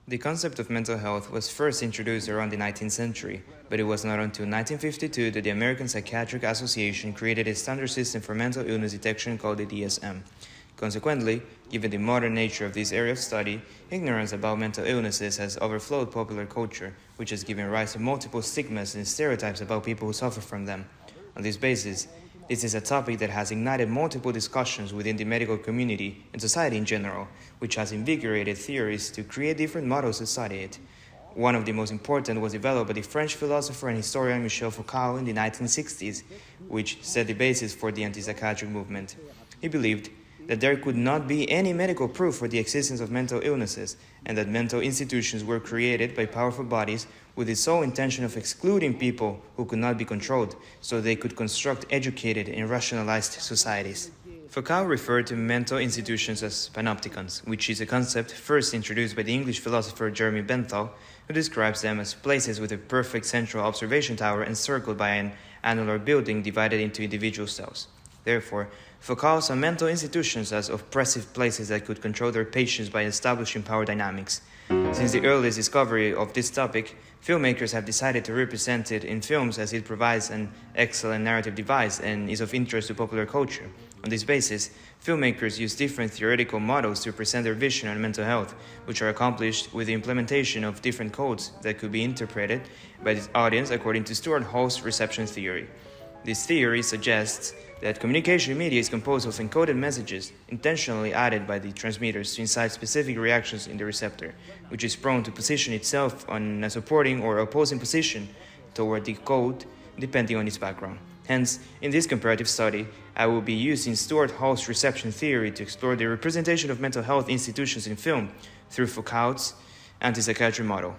The concept of mental health was first introduced around the 19th century, but it was not until 1952 that the American Psychiatric Association created a standard system for mental illness detection called the DSM. Consequently, given the modern nature of this area of study, ignorance about mental illnesses has overflowed popular culture, which has given rise to multiple stigmas and stereotypes about people who suffer from them. On this basis, this is a topic that has ignited multiple discussions within the medical community and society in general, which has invigorated theories to create different models to study it. One of the most important was developed by the French philosopher and historian Michel Foucault in the 1960s, which set the basis for the anti-psychiatric movement. He believed that there could not be any medical proof for the existence of mental illnesses, and that mental institutions were created by powerful bodies with the sole intention of excluding people who could not be controlled, so they could construct educated and rationalized societies. Foucault referred to mental institutions as panopticons, which is a concept first introduced by the English philosopher Jeremy Bentham, who describes them as places with a perfect central observation tower encircled by an annular building divided into individual cells. Therefore, Foucault saw mental institutions as oppressive places that could control their patients by establishing power dynamics. Since the earliest discovery of this topic, filmmakers have decided to represent it in films as it provides an excellent narrative device and is of interest to popular culture. On this basis, filmmakers use different theoretical models to present their vision on mental health, which are accomplished with the implementation of different codes that could be interpreted by the audience according to Stuart Hall's reception theory. This theory suggests that communication media is composed of encoded messages intentionally added by the transmitters to incite specific reactions in the receptor, which is prone to position itself on a supporting or opposing position toward the code depending on its background. Hence, in this comparative study, I will be using Stuart Hall's reception theory to explore the representation of mental health institutions in film through Foucault's anti-psychiatry model.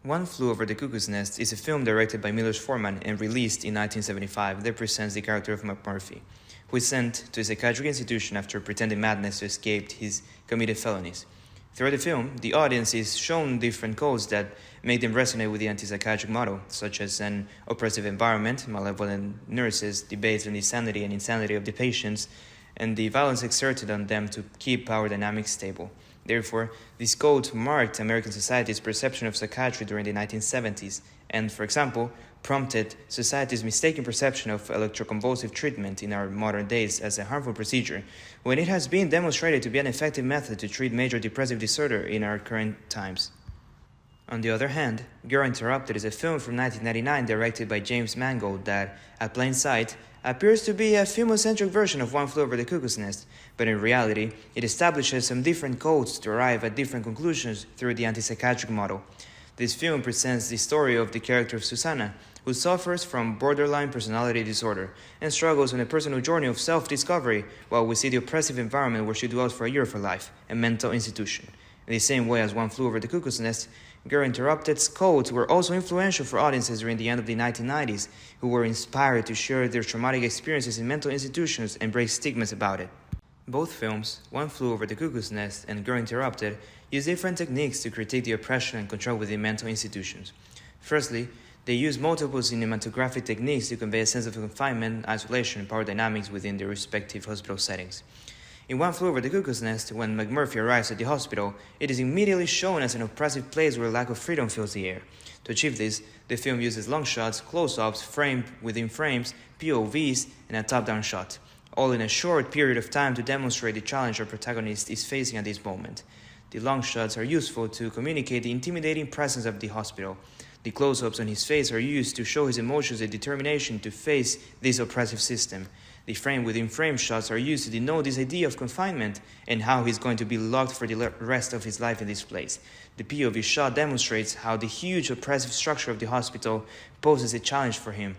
One Flew Over the Cuckoo's Nest is a film directed by Milos Forman and released in 1975 that presents the character of McMurphy, who is sent to a psychiatric institution after pretending madness to escape his committed felonies. Throughout the film, the audience is shown different codes that make them resonate with the anti-psychiatric model, such as an oppressive environment, malevolent nurses, debates on the sanity and insanity of the patients, and the violence exerted on them to keep power dynamics stable. Therefore, these codes marked American society's perception of psychiatry during the 1970s and, for example, prompted society's mistaken perception of electroconvulsive treatment in our modern days as a harmful procedure, when it has been demonstrated to be an effective method to treat major depressive disorder in our current times. On the other hand, Girl Interrupted is a film from 1999 directed by James Mangold that, at plain sight, appears to be a female-centric version of One Flew Over the Cuckoo's Nest, but in reality, it establishes some different codes to arrive at different conclusions through the anti-psychiatric model. This film presents the story of the character of Susanna, who suffers from borderline personality disorder and struggles on a personal journey of self-discovery, while we see the oppressive environment where she dwells for a year of her life, a mental institution. In the same way as One Flew Over the Cuckoo's Nest, Girl Interrupted's codes were also influential for audiences during the end of the 1990s, who were inspired to share their traumatic experiences in mental institutions and break stigmas about it. Both films, One Flew Over the Cuckoo's Nest and Girl Interrupted, use different techniques to critique the oppression and control within mental institutions. Firstly, they use multiple cinematographic techniques to convey a sense of confinement, isolation, and power dynamics within their respective hospital settings. In One Flew Over the Cuckoo's Nest, when McMurphy arrives at the hospital, it is immediately shown as an oppressive place where lack of freedom fills the air. To achieve this, the film uses long shots, close-ups, frame within frames, POVs, and a top-down shot, all in a short period of time to demonstrate the challenge our protagonist is facing at this moment. The long shots are useful to communicate the intimidating presence of the hospital. The close-ups on his face are used to show his emotions and determination to face this oppressive system. The frame-within-frame shots are used to denote this idea of confinement and how he's going to be locked for the rest of his life in this place. The POV shot demonstrates how the huge oppressive structure of the hospital poses a challenge for him.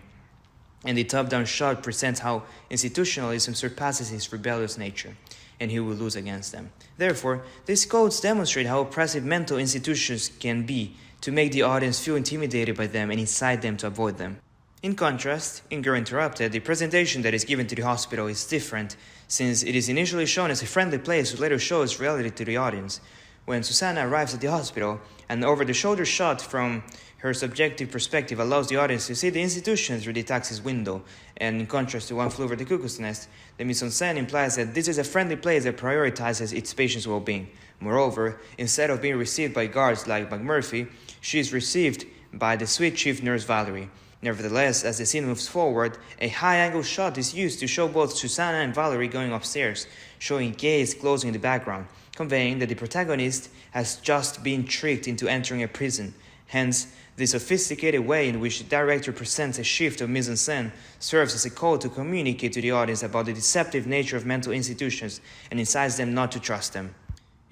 And the top-down shot presents how institutionalism surpasses his rebellious nature, and he will lose against them. Therefore, these codes demonstrate how oppressive mental institutions can be to make the audience feel intimidated by them and incite them to avoid them. In contrast, in Girl Interrupted, the presentation that is given to the hospital is different, since it is initially shown as a friendly place to later show its reality to the audience. when Susanna arrives at the hospital, an over-the-shoulder shot from her subjective perspective allows the audience to see the institution through the taxi's window, and in contrast to One Flew Over the Cuckoo's Nest, the mise-en-scène implies that this is a friendly place that prioritizes its patients' well-being. Moreover, instead of being received by guards like McMurphy, she is received by the sweet chief nurse Valerie. Nevertheless, as the scene moves forward, a high-angle shot is used to show both Susanna and Valerie going upstairs, showing gaze closing in the background, conveying that the protagonist has just been tricked into entering a prison. Hence, the sophisticated way in which the director presents a shift of mise-en-scène serves as a call to communicate to the audience about the deceptive nature of mental institutions and incites them not to trust them.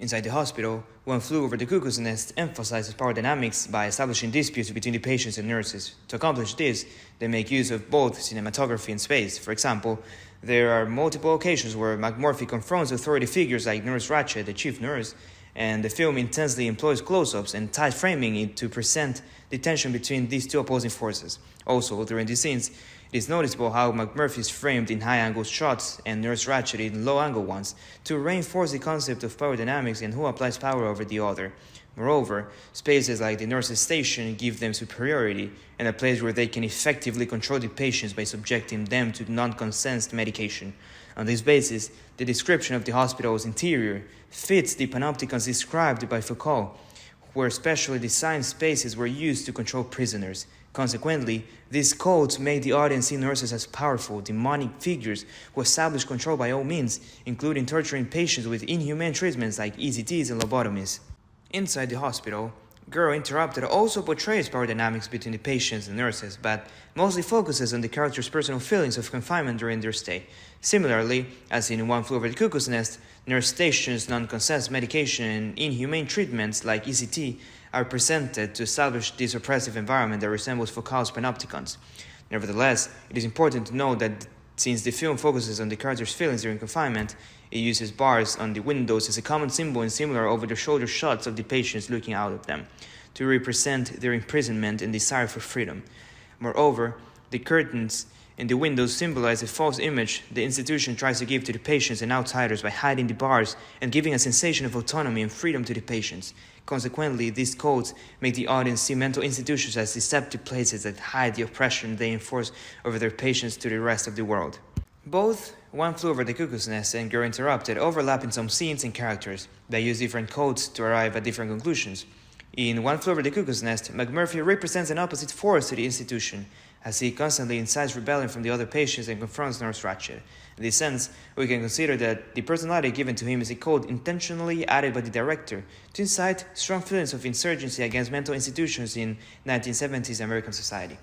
Inside the hospital, One Flew Over the Cuckoo's Nest emphasizes power dynamics by establishing disputes between the patients and nurses. To accomplish this, they make use of both cinematography and space. For example, there are multiple occasions where McMurphy confronts authority figures like Nurse Ratched, the chief nurse, and the film intensely employs close-ups and tight framing to present the tension between these two opposing forces. Also, during these scenes, it is noticeable how McMurphy is framed in high-angle shots and Nurse Ratched in low-angle ones to reinforce the concept of power dynamics and who applies power over the other. Moreover, spaces like the nurse's station give them superiority and a place where they can effectively control the patients by subjecting them to non-consent medication. On this basis, the description of the hospital's interior fits the panopticons described by Foucault, where specially designed spaces were used to control prisoners. Consequently, these codes make the audience see nurses as powerful, demonic figures who establish control by all means, including torturing patients with inhumane treatments like ECTs and lobotomies. Inside the hospital, Girl Interrupted also portrays power dynamics between the patients and nurses, but mostly focuses on the characters' personal feelings of confinement during their stay. Similarly, as in One Flew Over the Cuckoo's Nest, nurse stations, non-consent medication, and inhumane treatments like ECT are presented to establish this oppressive environment that resembles Foucault's panopticons. Nevertheless, it is important to note that since the film focuses on the characters' feelings during confinement, it uses bars on the windows as a common symbol and similar over-the-shoulder shots of the patients looking out of them, to represent their imprisonment and desire for freedom. Moreover, the curtains in the windows symbolize a false image the institution tries to give to the patients and outsiders by hiding the bars and giving a sensation of autonomy and freedom to the patients. Consequently, these codes make the audience see mental institutions as deceptive places that hide the oppression they enforce over their patients to the rest of the world. Both One Flew Over the Cuckoo's Nest and Girl Interrupted overlap in some scenes and characters. They use different codes to arrive at different conclusions. In One Flew Over the Cuckoo's Nest, McMurphy represents an opposite force to the institution, as he constantly incites rebellion from the other patients and confronts Nurse Ratched. In this sense, we can consider that the personality given to him is a code intentionally added by the director to incite strong feelings of insurgency against mental institutions in 1970s American society.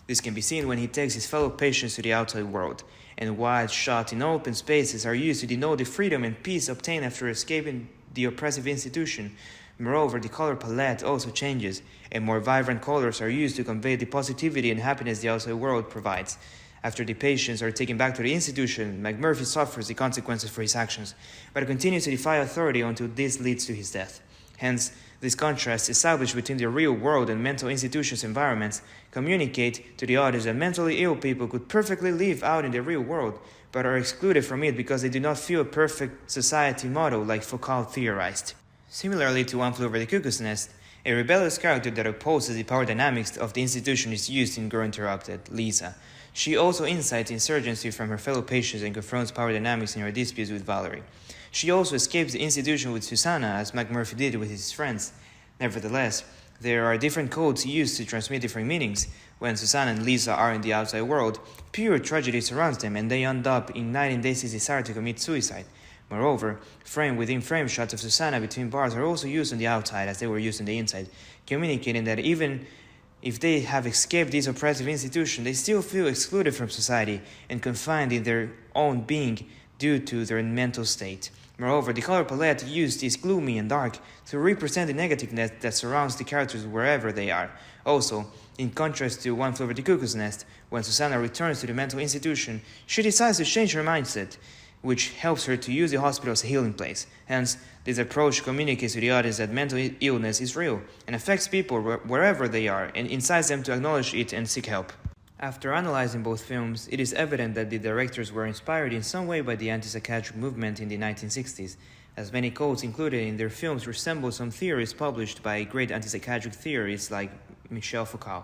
This can be seen when he takes his fellow patients to the outside world, and wide shots in open spaces are used to denote the freedom and peace obtained after escaping the oppressive institution. Moreover, the color palette also changes, and more vibrant colors are used to convey the positivity and happiness the outside world provides. After the patients are taken back to the institution, McMurphy suffers the consequences for his actions, but continues to defy authority until this leads to his death. Hence, this contrast established between the real world and mental institutions environments communicate to the audience that mentally ill people could perfectly live out in the real world, but are excluded from it because they do not feel a perfect society model like Foucault theorized. Similarly to One Flew Over the Cuckoo's Nest, a rebellious character that opposes the power dynamics of the institution is used in Girl Interrupted, Lisa. She also incites insurgency from her fellow patients and confronts power dynamics in her disputes with Valerie. She also escapes the institution with Susanna, as McMurphy did with his friends. Nevertheless, there are different codes used to transmit different meanings. When Susanna and Lisa are in the outside world, pure tragedy surrounds them and they end up igniting Daisy's desire to commit suicide. Moreover, frame-within-frame shots of Susanna between bars are also used on the outside as they were used on the inside, communicating that even if they have escaped this oppressive institution, they still feel excluded from society and confined in their own being due to their mental state. Moreover, the color palette used is gloomy and dark to represent the negativeness that surrounds the characters wherever they are. Also, in contrast to One Flew Over the Cuckoo's Nest, when Susanna returns to the mental institution, she decides to change her mindset, which helps her to use the hospital as a healing place. Hence, this approach communicates to the audience that mental illness is real and affects people wherever they are and incites them to acknowledge it and seek help. After analyzing both films, it is evident that the directors were inspired in some way by the anti-psychiatric movement in the 1960s, as many quotes included in their films resemble some theories published by great antipsychiatric theorists like Michel Foucault.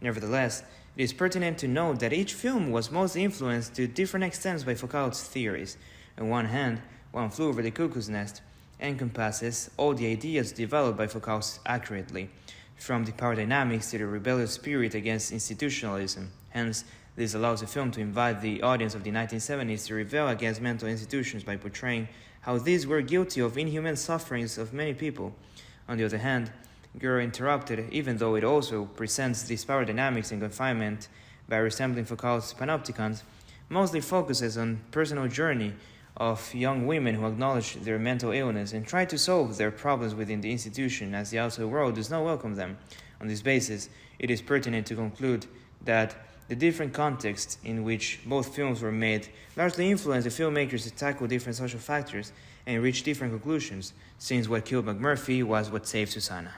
Nevertheless, it is pertinent to note that each film was mostly influenced to different extents by Foucault's theories. On one hand, One Flew Over the Cuckoo's Nest encompasses all the ideas developed by Foucault accurately, from the power dynamics to the rebellious spirit against institutionalism. Hence, this allows the film to invite the audience of the 1970s to rebel against mental institutions by portraying how these were guilty of inhuman sufferings of many people. On the other hand, Girl Interrupted, even though it also presents these power dynamics in confinement by resembling Foucault's panopticons, mostly focuses on personal journey of young women who acknowledge their mental illness and try to solve their problems within the institution, as the outside world does not welcome them. On this basis, it is pertinent to conclude that the different contexts in which both films were made largely influenced the filmmakers to tackle different social factors and reach different conclusions, since what killed McMurphy was what saved Susanna.